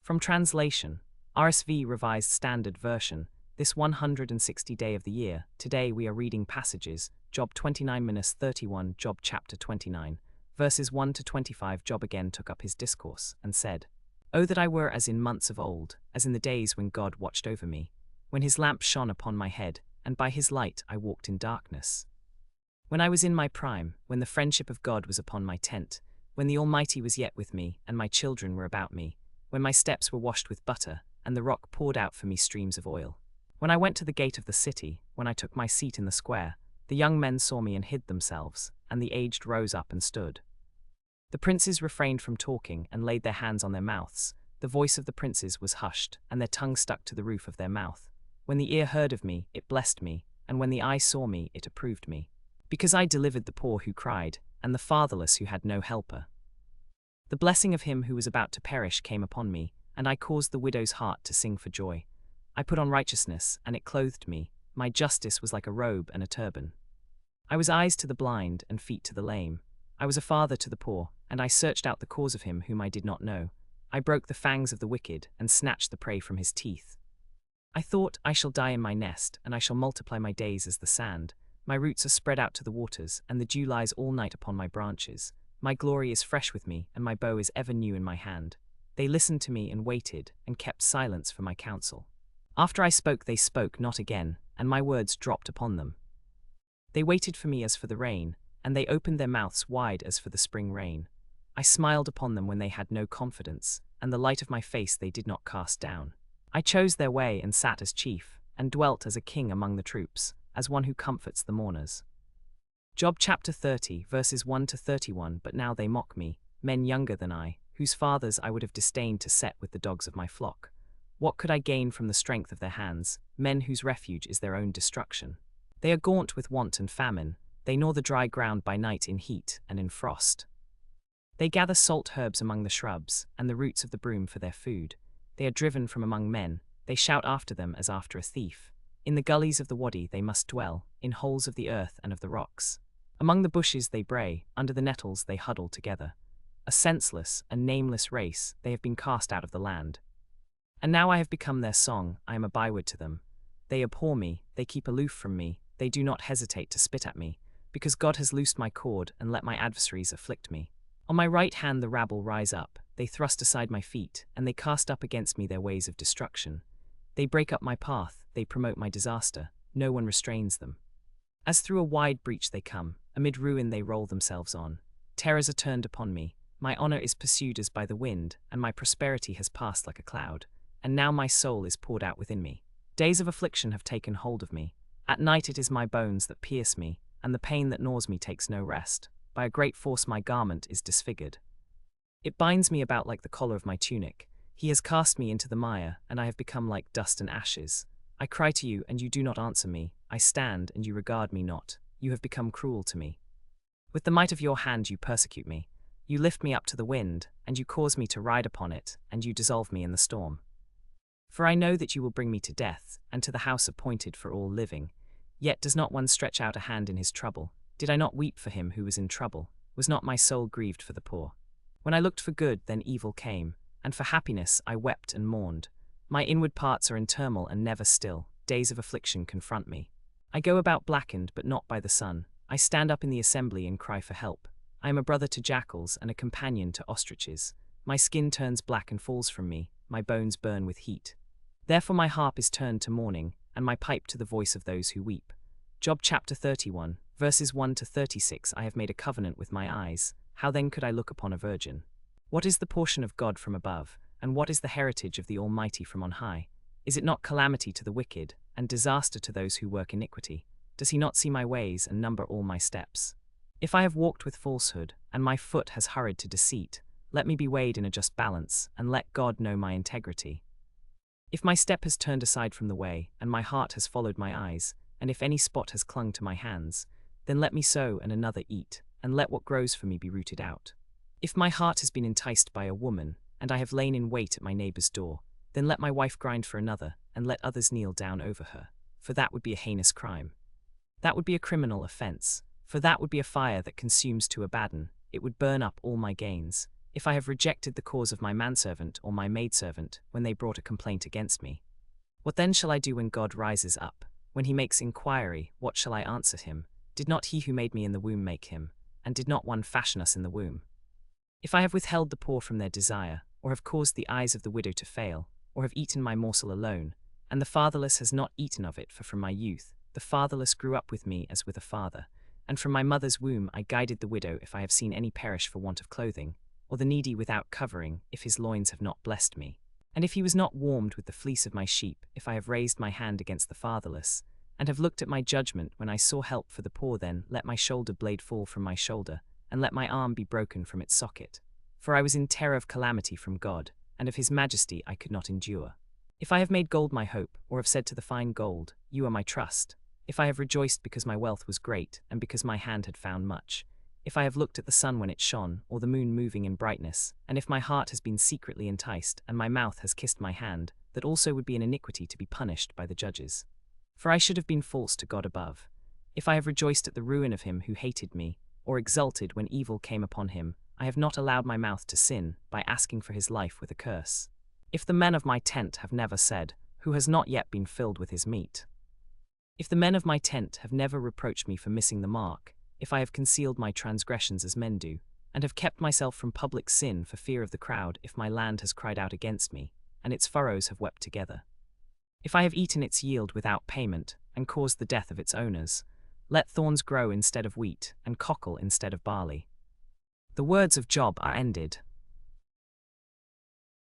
From translation, RSV Revised Standard Version, this 160th day of the year. Today we are reading passages, Job 29-31, Job chapter 29, verses 1 to 25. Job again took up his discourse, and said, "Oh that I were as in months of old, as in the days when God watched over me, when his lamp shone upon my head, and by his light I walked in darkness. When I was in my prime, when the friendship of God was upon my tent, when the Almighty was yet with me, and my children were about me, when my steps were washed with butter, and the rock poured out for me streams of oil. When I went to the gate of the city, when I took my seat in the square, the young men saw me and hid themselves, and the aged rose up and stood. The princes refrained from talking and laid their hands on their mouths. The voice of the princes was hushed, and their tongue stuck to the roof of their mouth. When the ear heard of me, it blessed me, and when the eye saw me, it approved me. Because I delivered the poor who cried, and the fatherless who had no helper. The blessing of him who was about to perish came upon me, and I caused the widow's heart to sing for joy. I put on righteousness, and it clothed me. My justice was like a robe and a turban. I was eyes to the blind and feet to the lame. I was a father to the poor, and I searched out the cause of him whom I did not know. I broke the fangs of the wicked, and snatched the prey from his teeth. I thought, I shall die in my nest, and I shall multiply my days as the sand. My roots are spread out to the waters, and the dew lies all night upon my branches. My glory is fresh with me, and my bow is ever new in my hand. They listened to me and waited, and kept silence for my counsel. After I spoke they spoke not again, and my words dropped upon them. They waited for me as for the rain, and they opened their mouths wide as for the spring rain. I smiled upon them when they had no confidence, and the light of my face they did not cast down. I chose their way and sat as chief, and dwelt as a king among the troops, as one who comforts the mourners." Job chapter 30, verses 1 to 31. But now they mock me, men younger than I, whose fathers I would have disdained to set with the dogs of my flock. What could I gain from the strength of their hands, men whose refuge is their own destruction? They are gaunt with want and famine, they gnaw the dry ground by night in heat and in frost. They gather salt herbs among the shrubs, and the roots of the broom for their food. They are driven from among men, they shout after them as after a thief. In the gullies of the wadi they must dwell, in holes of the earth and of the rocks. Among the bushes they bray, under the nettles they huddle together. A senseless and nameless race, they have been cast out of the land. And now I have become their song, I am a byword to them. They abhor me, they keep aloof from me, they do not hesitate to spit at me, because God has loosed my cord and let my adversaries afflict me. On my right hand the rabble rise up, they thrust aside my feet, and they cast up against me their ways of destruction. They break up my path, they promote my disaster, no one restrains them. As through a wide breach they come, amid ruin they roll themselves on. Terrors are turned upon me, my honor is pursued as by the wind, and my prosperity has passed like a cloud, and now my soul is poured out within me. Days of affliction have taken hold of me. At night it is my bones that pierce me, and the pain that gnaws me takes no rest. By a great force my garment is disfigured. It binds me about like the collar of my tunic. He has cast me into the mire, and I have become like dust and ashes. I cry to you, and you do not answer me. I stand, and you regard me not. You have become cruel to me. With the might of your hand you persecute me. You lift me up to the wind, and you cause me to ride upon it, and you dissolve me in the storm. For I know that you will bring me to death, and to the house appointed for all living. Yet does not one stretch out a hand in his trouble? Did I not weep for him who was in trouble? Was not my soul grieved for the poor? When I looked for good, then evil came, and for happiness I wept and mourned. My inward parts are in turmoil and never still. Days of affliction confront me. I go about blackened, but not by the sun. I stand up in the assembly and cry for help. I am a brother to jackals and a companion to ostriches. My skin turns black and falls from me. My bones burn with heat. Therefore my harp is turned to mourning, and my pipe to the voice of those who weep. Job chapter 31, verses 1 to 36. I have made a covenant with my eyes. How then could I look upon a virgin? What is the portion of God from above, and what is the heritage of the Almighty from on high? Is it not calamity to the wicked, and disaster to those who work iniquity? Does he not see my ways and number all my steps? If I have walked with falsehood, and my foot has hurried to deceit, let me be weighed in a just balance, and let God know my integrity. If my step has turned aside from the way, and my heart has followed my eyes, and if any spot has clung to my hands, then let me sow and another eat, and let what grows for me be rooted out. If my heart has been enticed by a woman, and I have lain in wait at my neighbor's door, then let my wife grind for another, and let others kneel down over her, for that would be a heinous crime. That would be a criminal offense, for that would be a fire that consumes to abaddon, it would burn up all my gains. if I have rejected the cause of my manservant or my maidservant when they brought a complaint against me? What then shall I do when God rises up? When he makes inquiry, what shall I answer him? Did not he who made me in the womb make him? And did not one fashion us in the womb? If I have withheld the poor from their desire, or have caused the eyes of the widow to fail, or have eaten my morsel alone, and the fatherless has not eaten of it, for from my youth the fatherless grew up with me as with a father, and from my mother's womb I guided the widow if I have seen any perish for want of clothing, or the needy without covering, if his loins have not blessed me. And if he was not warmed with the fleece of my sheep, if I have raised my hand against the fatherless, and have looked at my judgment when I saw help for the poor, then let my shoulder blade fall from my shoulder, and let my arm be broken from its socket. For I was in terror of calamity from God, and of his majesty I could not endure. If I have made gold my hope, or have said to the fine gold, you are my trust, if I have rejoiced because my wealth was great, and because my hand had found much, if I have looked at the sun when it shone, or the moon moving in brightness, and if my heart has been secretly enticed, and my mouth has kissed my hand, that also would be an iniquity to be punished by the judges. For I should have been false to God above. If I have rejoiced at the ruin of him who hated me, or exulted when evil came upon him, I have not allowed my mouth to sin, by asking for his life with a curse. If the men of my tent have never said, who has not yet been filled with his meat? If the men of my tent have never reproached me for missing the mark, if I have concealed my transgressions as men do, and have kept myself from public sin for fear of the crowd, if my land has cried out against me, and its furrows have wept together. If I have eaten its yield without payment, and caused the death of its owners, let thorns grow instead of wheat, and cockle instead of barley. The words of Job are ended.